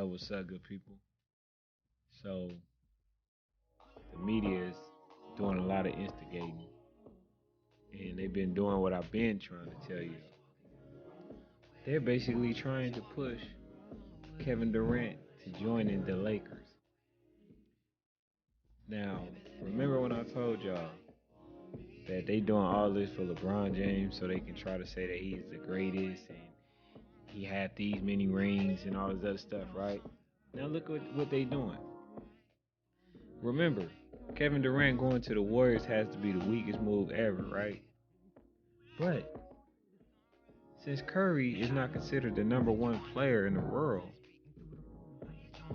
What's up, good people? So, the media is doing a lot of instigating, and they've been doing what I've been trying to tell you. They're basically trying to push Kevin Durant to join in the Lakers. Now, remember when I told y'all that they doing all this for LeBron James so they can try to say that he's the greatest and he had these many rings and all this other stuff, right? Now look what they doing. Remember, Kevin Durant going to the Warriors has to be the weakest move ever, right? But since Curry is not considered the number one player in the world,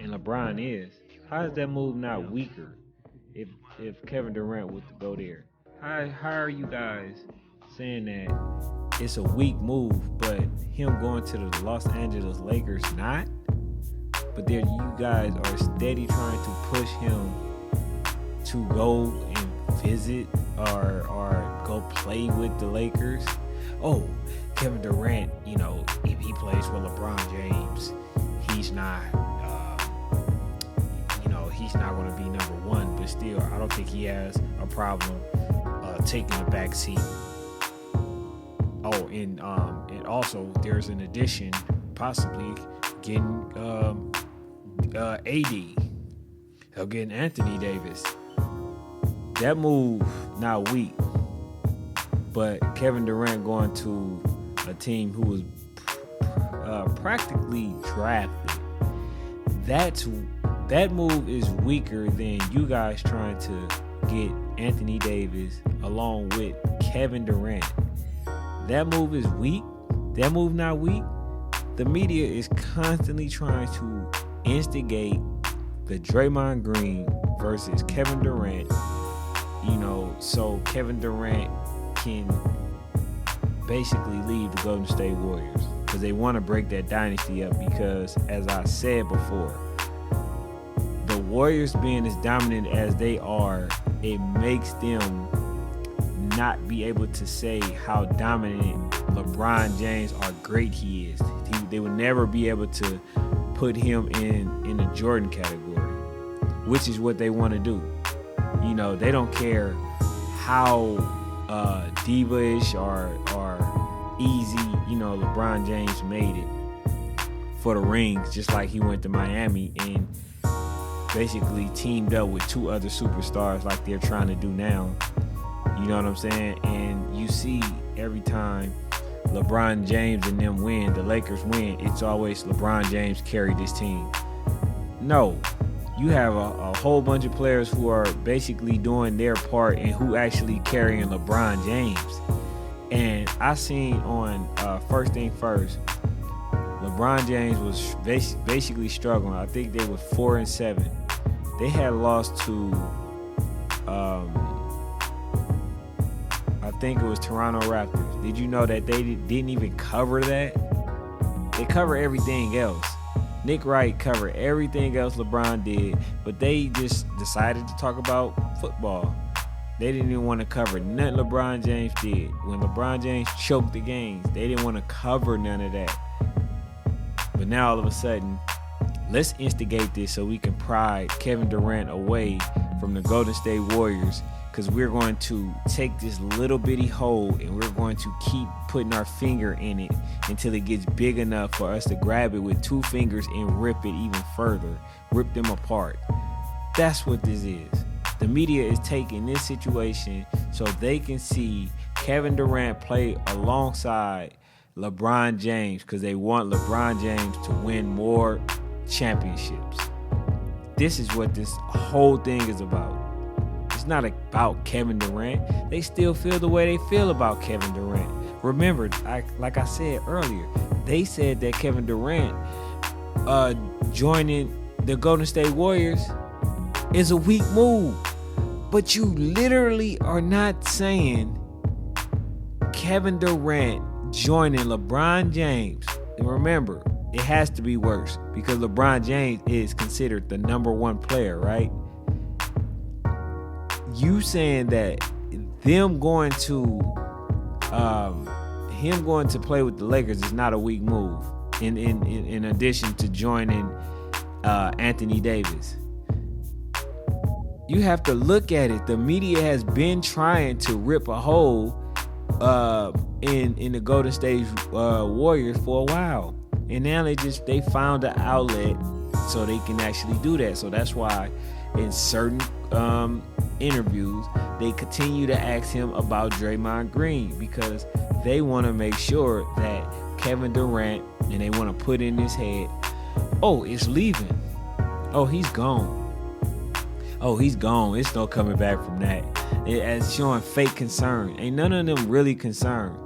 and LeBron is, how is that move not weaker if Kevin Durant was to go there? How are you guys saying that it's a weak move, but him going to the Los Angeles Lakers not? But there you guys are steady trying to push him to go and visit or go play with the Lakers. Oh, Kevin Durant, if he plays for LeBron James, he's not, he's not going to be number one. But still, I don't think he has a problem taking the back seat. Oh, and also there's an addition, possibly getting AD, or getting Anthony Davis. That move not weak, but Kevin Durant going to a team who was practically drafted. That move is weaker than you guys trying to get Anthony Davis along with Kevin Durant. That move is weak. That move not weak. The media is constantly trying to instigate the Draymond Green versus Kevin Durant, so Kevin Durant can basically leave the Golden State Warriors because they want to break that dynasty up because, as I said before, the Warriors being as dominant as they are, it makes them not be able to say how dominant LeBron James, how great he is. They would never be able to put him in the Jordan category, which is what they want to do. They don't care how diva-ish or easy, LeBron James made it for the rings, just like he went to Miami and basically teamed up with two other superstars like they're trying to do now. You know what I'm saying? And you see every time LeBron James and them win, the Lakers win, it's always LeBron James carried this team. No. You have a whole bunch of players who are basically doing their part and who actually carrying LeBron James. And I seen on First Thing First, LeBron James was basically struggling. I think they were 4-7. They had lost to, I think it was Toronto Raptors. Did you know that they didn't even cover that? They cover everything else. Nick Wright covered everything else LeBron did, but they just decided to talk about football. They didn't even want to cover nothing LeBron James did. When LeBron James choked the games, they didn't want to cover none of that. But now all of a sudden, let's instigate this so we can pry Kevin Durant away from the Golden State Warriors, because we're going to take this little bitty hole and we're going to keep putting our finger in it until it gets big enough for us to grab it with two fingers and rip it even further, rip them apart. That's what this is. The media is taking this situation so they can see Kevin Durant play alongside LeBron James because they want LeBron James to win more championships. This is what this whole thing is about. It's not about Kevin Durant. They still feel the way they feel about Kevin Durant. Remember, like I said earlier, they said that Kevin Durant joining the Golden State Warriors is a weak move. But you literally are not saying Kevin Durant joining LeBron James. And remember, it has to be worse because LeBron James is considered the number one player, right? You saying that him going to play with the Lakers is not a weak move. In addition to joining Anthony Davis. You have to look at it. The media has been trying to rip a hole in the Golden State Warriors for a while, and now they found an outlet so they can actually do that. So that's why in certain interviews they continue to ask him about Draymond Green, because they want to make sure that Kevin Durant, and they want to put in his head, oh, it's leaving, oh, he's gone. Oh, he's gone. It's no coming back from that. As showing fake concern. Ain't none of them really concerned.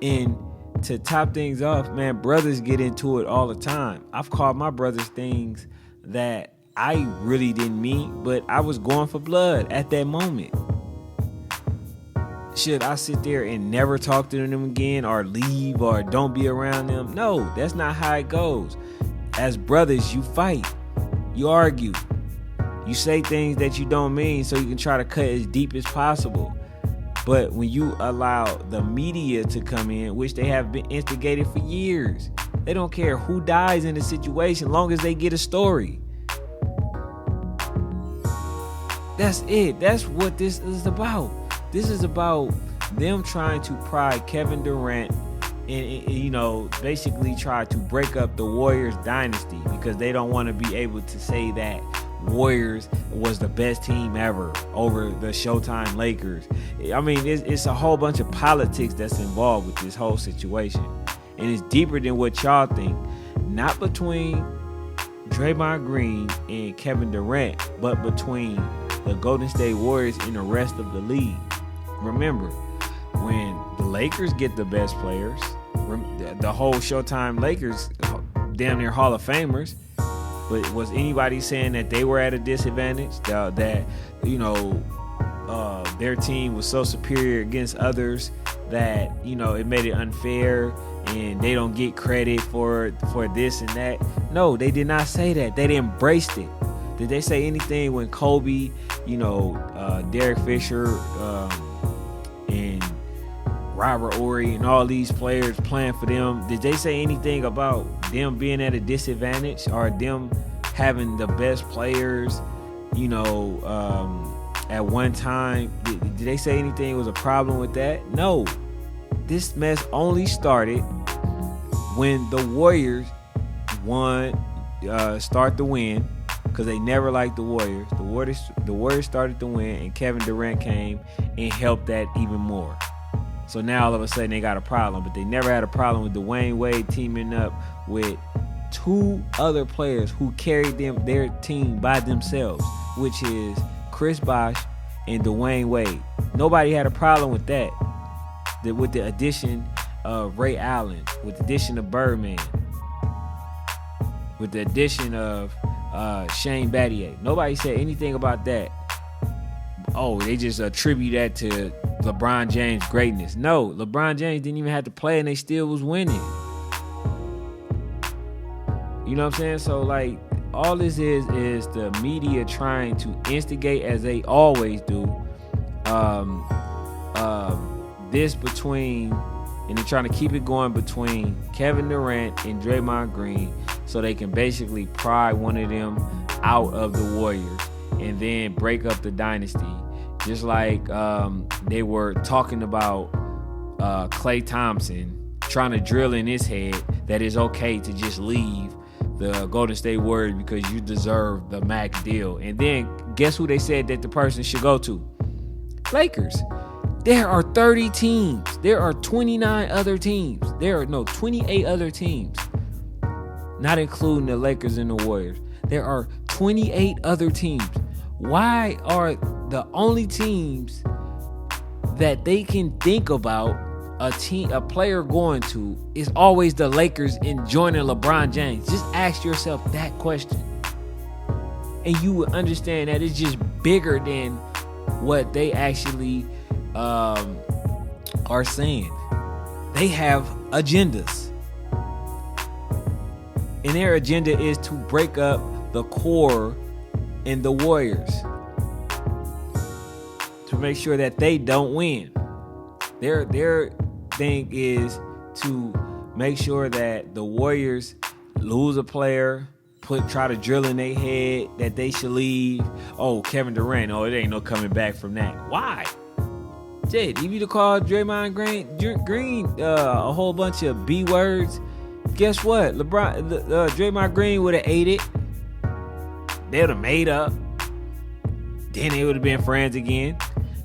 And to top things off, man, brothers get into it all the time. I've called my brothers things that I really didn't mean, but I was going for blood at that moment. Should I sit there and never talk to them again, or leave, or don't be around them? No, that's not how it goes. As brothers, you fight. You argue. You say things that you don't mean so you can try to cut as deep as possible. But when you allow the media to come in, which they have been instigated for years, they don't care who dies in the situation, long as they get a story. That's it. That's what this is about. This is about them trying to pry Kevin Durant and basically try to break up the Warriors dynasty, because they don't want to be able to say that Warriors was the best team ever over the Showtime Lakers. I mean, it's a whole bunch of politics that's involved with this whole situation, and it's deeper than what y'all think. Not between Draymond Green and Kevin Durant, but between the Golden State Warriors and the rest of the league. Remember, when the Lakers get the best players, the whole Showtime Lakers, damn near Hall of Famers. But was anybody saying that they were at a disadvantage? That their team was so superior against others that it made it unfair, and they don't get credit for this and that? No, they did not say that. They embraced it. Did they say anything when Kobe, Derek Fisher, and Robert Horry and all these players playing for them, did they say anything about them being at a disadvantage, or them having the best players, at one time? Did they say anything was a problem with that? No. This mess only started when the Warriors start to win, because they never liked the Warriors. The Warriors started to win, and Kevin Durant came and helped that even more. So now all of a sudden they got a problem, but they never had a problem with Dwayne Wade teaming up with two other players who carried their team by themselves, which is Chris Bosh and Dwayne Wade. Nobody had a problem with that. With the addition of Ray Allen, with the addition of Birdman, with the addition of Shane Battier. Nobody said anything about that. Oh, they just attribute that to LeBron James' greatness. No, LeBron James didn't even have to play, and they still was winning. You know what I'm saying? So, all this is the media trying to instigate, as they always do, this between, and they're trying to keep it going between Kevin Durant and Draymond Green, so they can basically pry one of them out of the Warriors and then break up the dynasty. Just like they were talking about Klay Thompson, trying to drill in his head that it's okay to just leave the Golden State Warriors because you deserve the max deal. And then guess who they said that the person should go to? Lakers. There are 30 teams. There are 29 other teams. 28 other teams. Not including the Lakers and the Warriors. There are 28 other teams. Why are the only teams that they can think about a player going to is always the Lakers and joining LeBron James? Just ask yourself that question, and you would understand that it's just bigger than what they actually are saying. They have agendas, and their agenda is to break up the core in the Warriors, to make sure that they don't win. Their thing is to make sure that the Warriors lose a player, try to drill in their head that they should leave. Oh, Kevin Durant, oh, it ain't no coming back from that. Why? Jade, if you'd call Draymond Green a whole bunch of B words, guess what? Draymond Green would have ate it. They would have made up. Then they would have been friends again.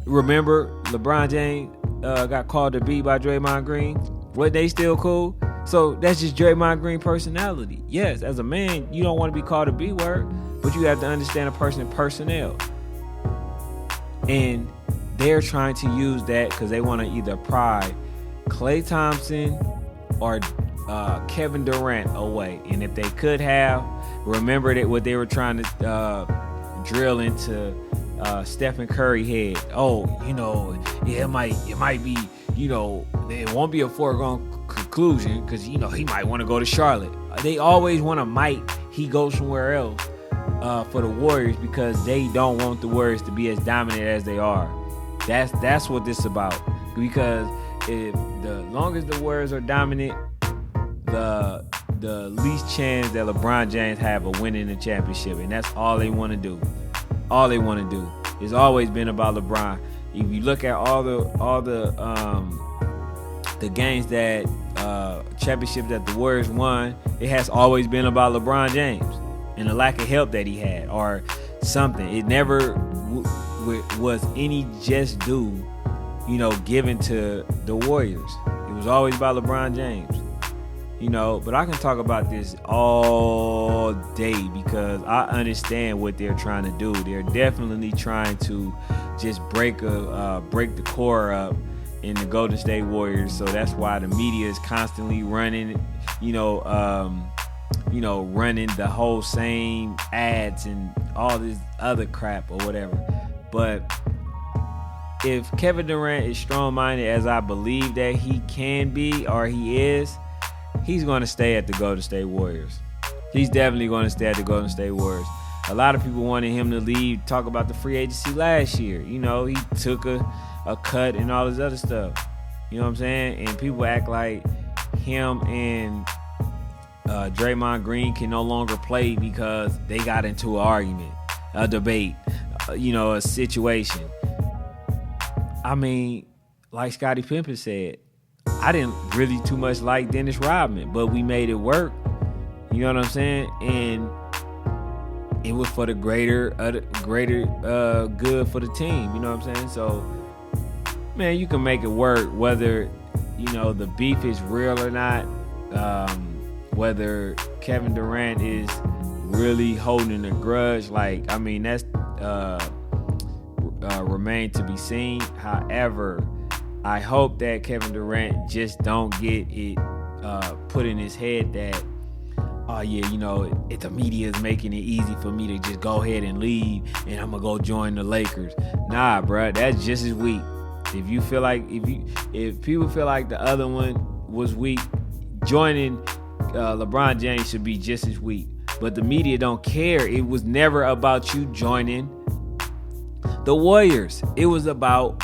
Remember, LeBron James got called a B by Draymond Green. Were they still cool? So that's just Draymond Green personality. Yes, as a man, you don't want to be called a B word, but you have to understand a person's personnel. And they're trying to use that because they want to either pry Klay Thompson or Kevin Durant away. And if they could have, remember that what they were trying to drill into Stephen Curry head. Oh, yeah, it might be, it won't be a foregone conclusion because, he might want to go to Charlotte. They always want to he goes somewhere else for the Warriors because they don't want the Warriors to be as dominant as they are. That's what this is about. Because if the longest the Warriors are dominant, the least chance that LeBron James have of winning the championship, and that's all they want to do. All they want to do. It's always been about LeBron. If you look at all the games that championships that the Warriors won, it has always been about LeBron James and the lack of help that he had or something. It never was any just due, given to the Warriors. It was always about LeBron James. But I can talk about this all day because I understand what they're trying to do. They're definitely trying to just break the core up in the Golden State Warriors. So that's why the media is constantly running, running the whole same ads and all this other crap or whatever. But if Kevin Durant is strong-minded, as I believe that he can be or he is, he's going to stay at the Golden State Warriors. He's definitely going to stay at the Golden State Warriors. A lot of people wanted him to leave, talk about the free agency last year. He took a cut and all this other stuff. You know what I'm saying? And people act like him and Draymond Green can no longer play because they got into an argument, a debate, a situation. I mean, like Scottie Pippen said, I didn't really too much like Dennis Rodman, but we made it work. You know what I'm saying? And it was for the greater good for the team. You know what I'm saying? So, man, you can make it work whether, the beef is real or not. Whether Kevin Durant is really holding a grudge. That's remain to be seen. However, I hope that Kevin Durant just don't get it put in his head that, if the media is making it easy for me to just go ahead and leave and I'm gonna go join the Lakers. Nah, bruh, that's just as weak. If you feel like if people feel like the other one was weak, joining LeBron James should be just as weak. But the media don't care. It was never about you joining the Warriors. It was about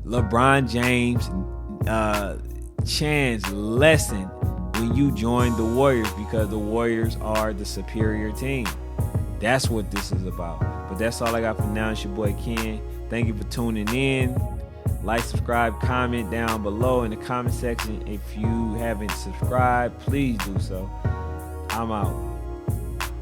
LeBron James' chance lessen when you join the Warriors because the Warriors are the superior team. That's what this is about. But that's all I got for now. It's your boy Ken. Thank you for tuning in. Like, subscribe, comment down below in the comment section. If you haven't subscribed, please do so. I'm out.